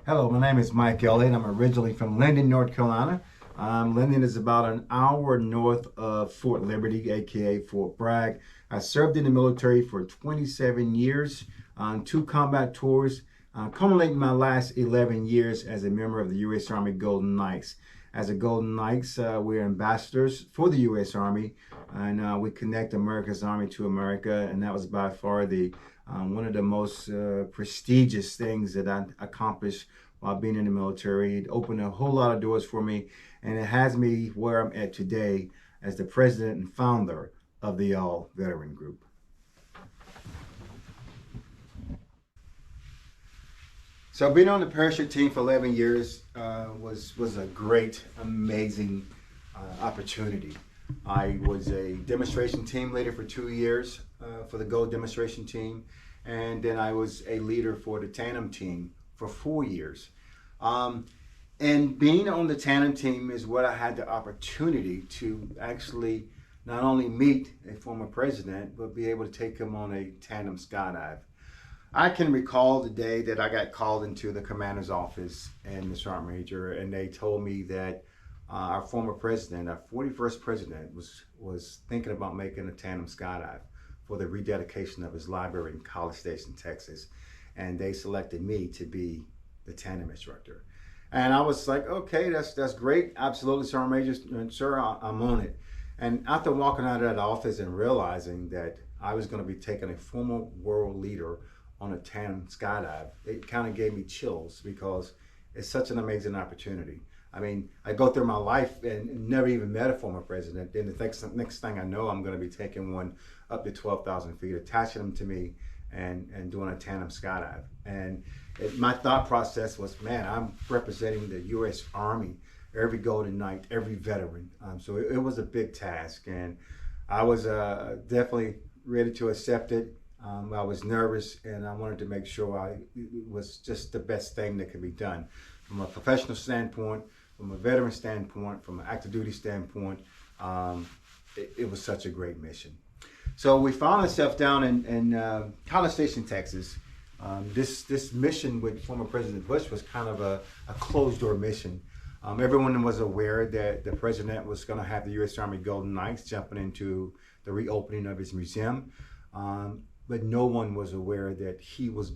Hello, my name is Mike Elliott. I'm originally from Linden, North Carolina. Linden is about an hour north of Fort Liberty, aka Fort Bragg. I served in the military for 27 years on two combat tours, culminating my last 11 years as a member of the U.S. Army Golden Knights. As a Golden Knights, we're ambassadors for the U.S. Army, and we connect America's Army to America, and that was by far the one of the most prestigious things that I accomplished while being in the military. It opened a whole lot of doors for me, and it has me where I'm at today as the president and founder of the All Veteran Group. So being on the parachute team for 11 years was a great, amazing opportunity. I was a demonstration team leader for 2 years for the Gold demonstration team, and then I was a leader for the tandem team for 4 years. Um, and being on the tandem team is what I had the opportunity to actually not only meet a former president, but be able to take him on a tandem skydive. I can recall the day that I got called into the commander's office and the sergeant major, and they told me that our former president, our 41st president, was thinking about making a tandem skydive for the rededication of his library in College Station, Texas, and they selected me to be the tandem instructor. And I was like, okay, that's great, absolutely, sergeant major, sir, I'm on it. And after walking out of that office and realizing that I was going to be taking a former world leader on a tandem skydive, it kind of gave me chills because it's such an amazing opportunity. I mean, I go through my life and never even met a former president. Then the next thing I know, I'm going to be taking one up to 12,000 feet, attaching them to me, and doing a tandem skydive. And my thought process was, man, I'm representing the U.S. Army, every Golden Knight, every veteran. So it was a big task, and I was definitely ready to accept it. I was nervous, and I wanted to make sure it was just the best thing that could be done from a professional standpoint, from a veteran standpoint, from an active duty standpoint. It was such a great mission. So we found ourselves down in College Station, Texas. This mission with former President Bush was kind of a closed door mission. Everyone was aware that the president was going to have the U.S. Army Golden Knights jumping into the reopening of his museum. But no one was aware that he was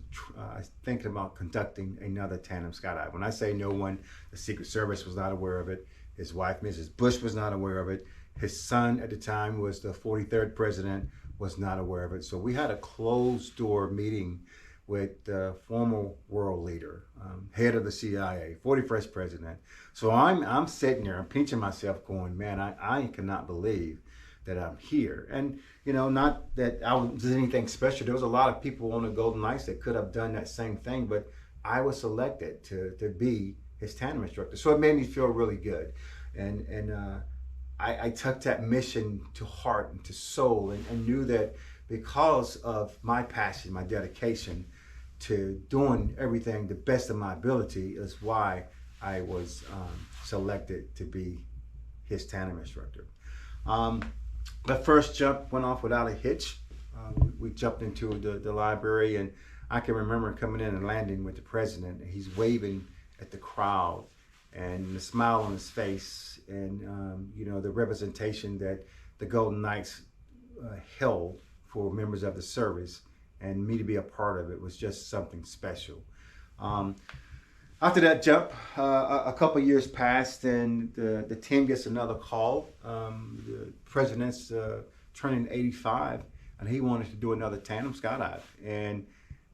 thinking about conducting another tandem skydive. When I say no one, the Secret Service was not aware of it. His wife, Mrs. Bush, was not aware of it. His son at the time was the 43rd president, was not aware of it. So we had a closed door meeting with the former world leader, head of the CIA, 41st president. So I'm sitting there, I'm pinching myself going, man, I cannot believe that I'm here. And, you know, not that I was anything special. There was a lot of people on the Golden Knights that could have done that same thing, but I was selected to be his tandem instructor. So it made me feel really good. And I took that mission to heart and to soul, and knew that because of my passion, my dedication to doing everything the best of my ability is why I was selected to be his tandem instructor. The first jump went off without a hitch. We jumped into the library, and I can remember coming in and landing with the president. And he's waving at the crowd, and the smile on his face, and you know, the representation that the Golden Knights held for members of the service, and me to be a part of it was just something special. After that jump, a couple years passed, and the team gets another call. The president's turning 85, and he wanted to do another tandem skydive, and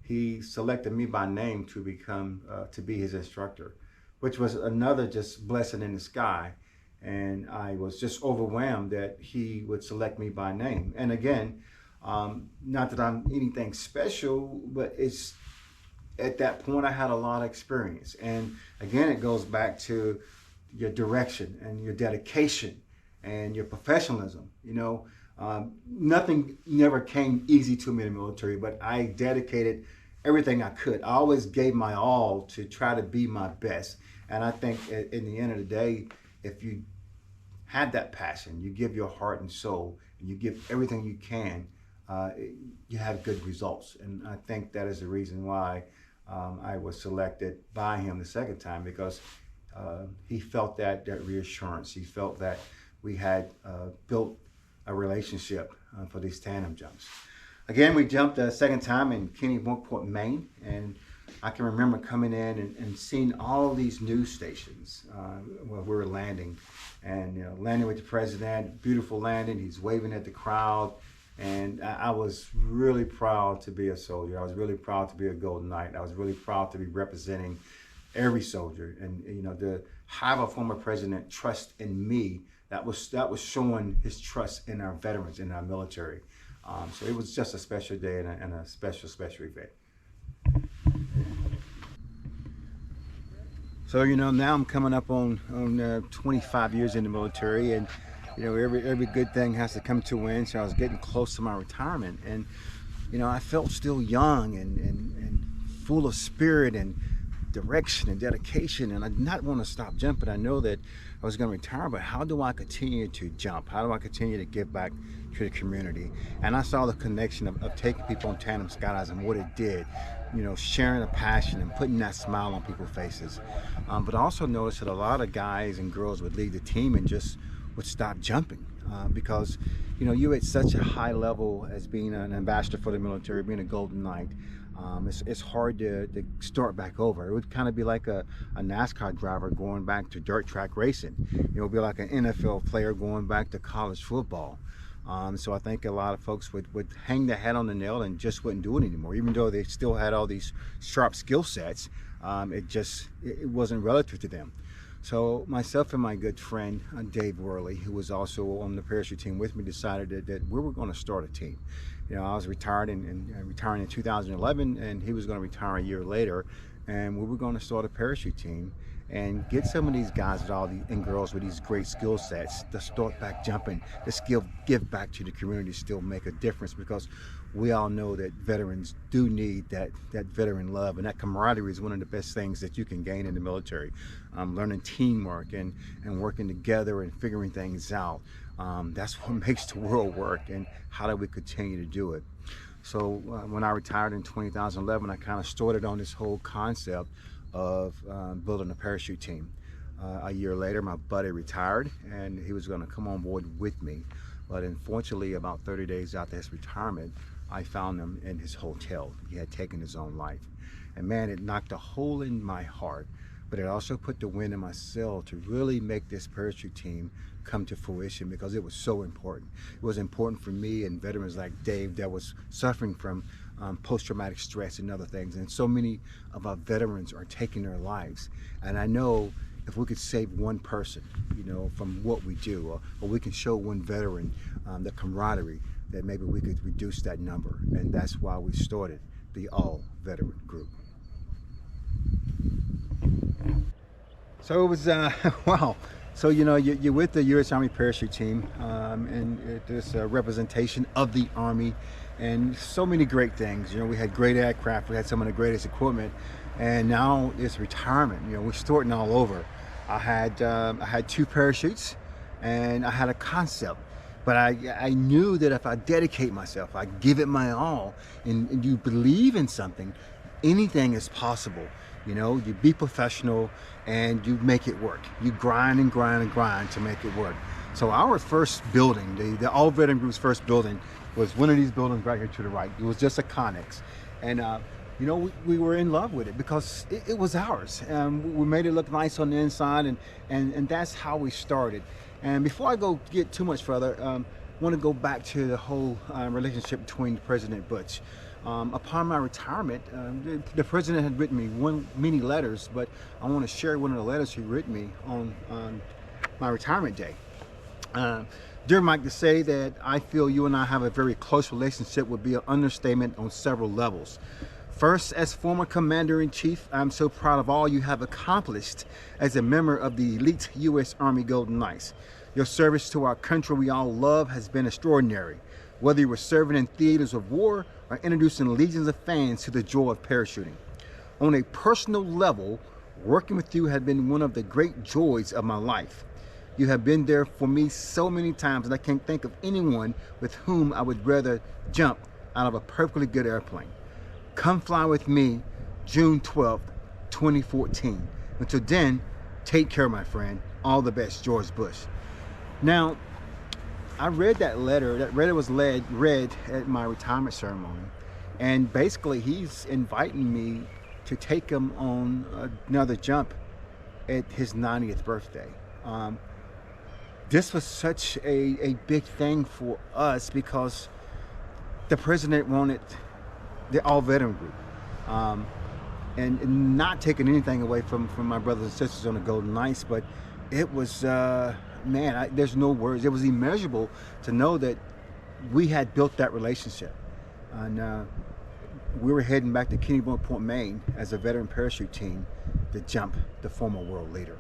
he selected me by name to be his instructor, which was another just blessing in the sky. And I was just overwhelmed that he would select me by name. And again, not that I'm anything special, but it's at that point I had a lot of experience. And again, it goes back to your direction and your dedication and your professionalism. You know, nothing never came easy to me in the military, but I dedicated everything I could. I always gave my all to try to be my best. And I think in the end of the day, if you had that passion, you give your heart and soul, and you give everything you can, you have good results. And I think that is the reason why I was selected by him the second time because he felt that reassurance. He felt that we had built a relationship for these tandem jumps. Again, we jumped a second time in Kennebunkport, Maine, and I can remember coming in and seeing all these news stations where we were landing, and landing with the president. Beautiful landing. He's waving at the crowd, and I was really proud to be a soldier. I was really proud to be a Golden Knight. I was really proud to be representing every soldier, and to have a former president trust in me. That was showing his trust in our veterans, in our military. So it was just a special day and a special event. So now I'm coming up on 25 years in the military, and every good thing has to come to an end. So I was getting close to my retirement, and I felt still young and full of spirit and direction and dedication, and I did not want to stop jumping. I know that I was going to retire, but how do I continue to jump? How do I continue to give back to the community? And I saw the connection of taking people on tandem skydiving and what it did, sharing a passion and putting that smile on people's faces. But I also noticed that a lot of guys and girls would leave the team and just would stop jumping because you're at such a high level as being an ambassador for the military, being a Golden Knight. It's hard to start back over. It would kind of be like a NASCAR driver going back to dirt track racing. It would be like an NFL player going back to college football. So I think a lot of folks would hang their head on the nail and just wouldn't do it anymore. Even though they still had all these sharp skill sets, it wasn't relative to them. So myself and my good friend Dave Worley, who was also on the parachute team with me, decided that we were going to start a team. I was retired and retiring in 2011, and he was going to retire a year later, and we were going to start a parachute team and get some of these guys and girls with these great skill sets to start back jumping, to give back to the community, still make a difference, because we all know that veterans do need that veteran love, and that camaraderie is one of the best things that you can gain in the military. Learning teamwork and working together and figuring things out. That's what makes the world work, and how do we continue to do it? So when I retired in 2011, I kind of started on this whole concept of building a parachute team. A year later, my buddy retired, and he was going to come on board with me. But unfortunately, about 30 days after his retirement, I found him in his hotel. He had taken his own life. And man, it knocked a hole in my heart, but it also put the wind in my sail to really make this parachute team come to fruition, because it was so important. It was important for me and veterans like Dave that was suffering from post-traumatic stress and other things. And so many of our veterans are taking their lives. And I know if we could save one person, from what we do, or we can show one veteran the camaraderie, that maybe we could reduce that number. And that's why we started the All Veteran Group. So it was, wow. So, you're with the U.S. Army Parachute Team, and there's a representation of the Army, and so many great things. We had great aircraft, we had some of the greatest equipment, and now it's retirement. We're starting all over. I had 2 parachutes, and I had a concept. But I knew that if I dedicate myself, I give it my all, and you believe in something, anything is possible. You be professional and you make it work. You grind and grind and grind to make it work. So our first building, the All Veteran Group's first building, was one of these buildings right here to the right. It was just a Connex. And we were in love with it because it was ours. We made it look nice on the inside, and that's how we started. And before I get too much further, I want to go back to the whole relationship between President Bush. Upon my retirement, the president had written me many letters, but I want to share one of the letters he written me on my retirement day. Dear Mike, to say that I feel you and I have a very close relationship would be an understatement on several levels. First, as former Commander-in-Chief, I'm so proud of all you have accomplished as a member of the elite U.S. Army Golden Knights. Your service to our country we all love has been extraordinary. Whether you were serving in theaters of war or introducing legions of fans to the joy of parachuting. On a personal level, working with you has been one of the great joys of my life. You have been there for me so many times, and I can't think of anyone with whom I would rather jump out of a perfectly good airplane. Come fly with me June 12th, 2014. Until then, take care, my friend. All the best, George Bush. Now, I read that letter. That letter was read at my retirement ceremony. And basically, he's inviting me to take him on another jump at his 90th birthday. This was such a big thing for us because the president wanted the all veteran group. And not taking anything away from my brothers and sisters on the Golden Knights, but it was, man, there's no words. It was immeasurable to know that we had built that relationship. And we were heading back to Kennebunk Point, Maine as a veteran parachute team to jump the former world leader.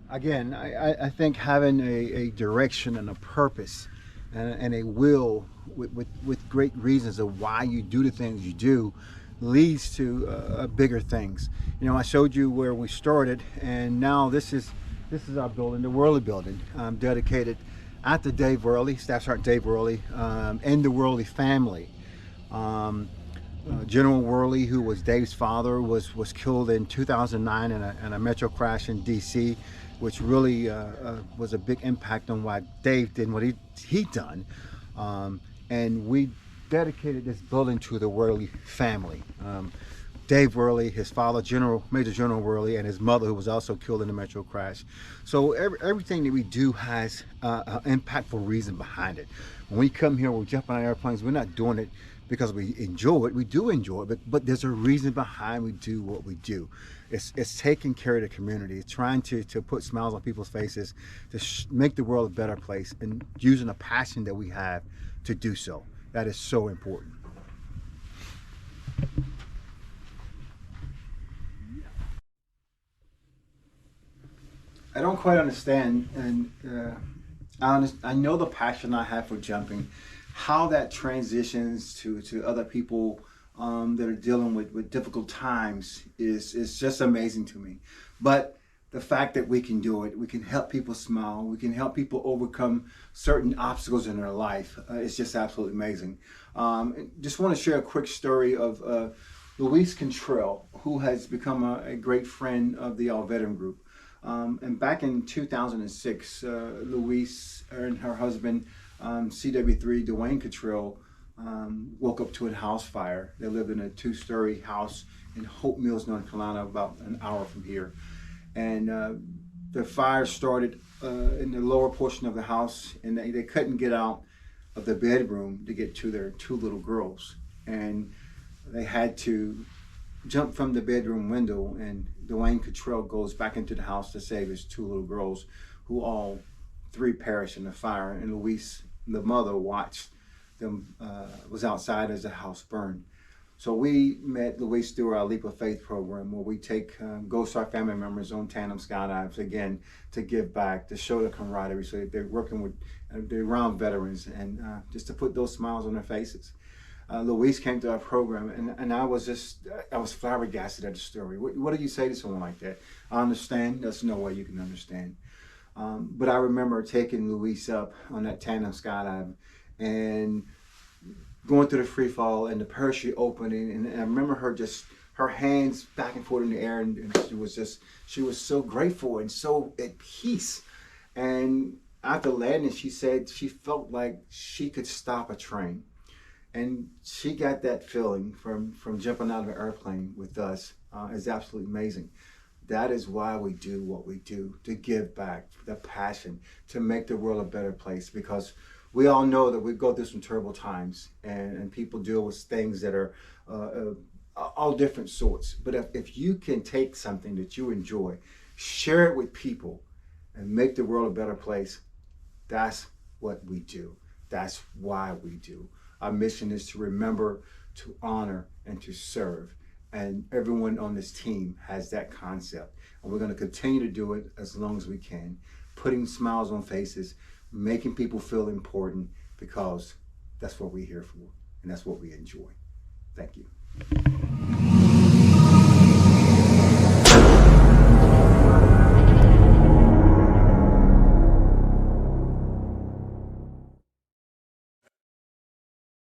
Again, I think having a direction and a purpose and a will with great reasons of why you do the things you do leads to bigger things. You know, I showed you where we started, and now this is our building, the Worley Building, dedicated after Dave Worley, Staff Sergeant Dave Worley, and the Worley family. General Worley, who was Dave's father, was killed in 2009 in a metro crash in DC, which really was a big impact on why Dave did what he done. And we dedicated this building to the Worley family. Dave Worley, his father, Major General Worley, and his mother, who was also killed in the metro crash. So everything that we do has an impactful reason behind it. When we come here, we jump on airplanes, we're not doing it because we enjoy it. We do enjoy it, but there's a reason behind we do what we do. It's taking care of the community. It's trying to put smiles on people's faces, to make the world a better place, and using a passion that we have to do so. That is so important. I don't quite understand, and I know the passion I have for jumping, how that transitions to other people that are dealing with difficult times is just amazing to me. But the fact that we can do it, we can help people smile, we can help people overcome certain obstacles in their life, it's just absolutely amazing. Just want to share a quick story of Luis Cantrell, who has become a great friend of the All Veteran Group. And back in 2006, Luis and her husband, CW3 Dwayne Cantrell, woke up to a house fire. They lived in a 2-story house in Hope Mills, North Carolina, about an hour from here. And the fire started in the lower portion of the house, and they couldn't get out of the bedroom to get to their 2 little girls. And they had to jump from the bedroom window, and Dwayne Cantrell goes back into the house to save his 2 little girls, who all 3 perished in the fire. And Luis, the mother, watched them, was outside as the house burned. So we met Luis through our Leap of Faith program, where we take Ghost Star family members on tandem skydives, again, to give back, to show the camaraderie, so that they're working with, they're around veterans, and just to put those smiles on their faces. Luis came to our program, and I was flabbergasted at the story. What do you say to someone like that? I understand. There's no way you can understand. But I remember taking Luis up on that tandem skydive and going through the free fall and the parachute opening, and I remember her hands back and forth in the air, and she was so grateful and so at peace. And after landing, she said she felt like she could stop a train. And she got that feeling from jumping out of an airplane with us. Is absolutely amazing. That is why we do what we do, to give back, the passion, to make the world a better place, because we all know that we go through some terrible times, and people deal with things that are all different sorts. But if you can take something that you enjoy, share it with people, and make the world a better place, that's what we do. That's why we do. Our mission is to remember, to honor, and to serve. And everyone on this team has that concept. And we're going to continue to do it as long as we can, putting smiles on faces, making people feel important, because that's what we're here for, and that's what we enjoy. Thank you.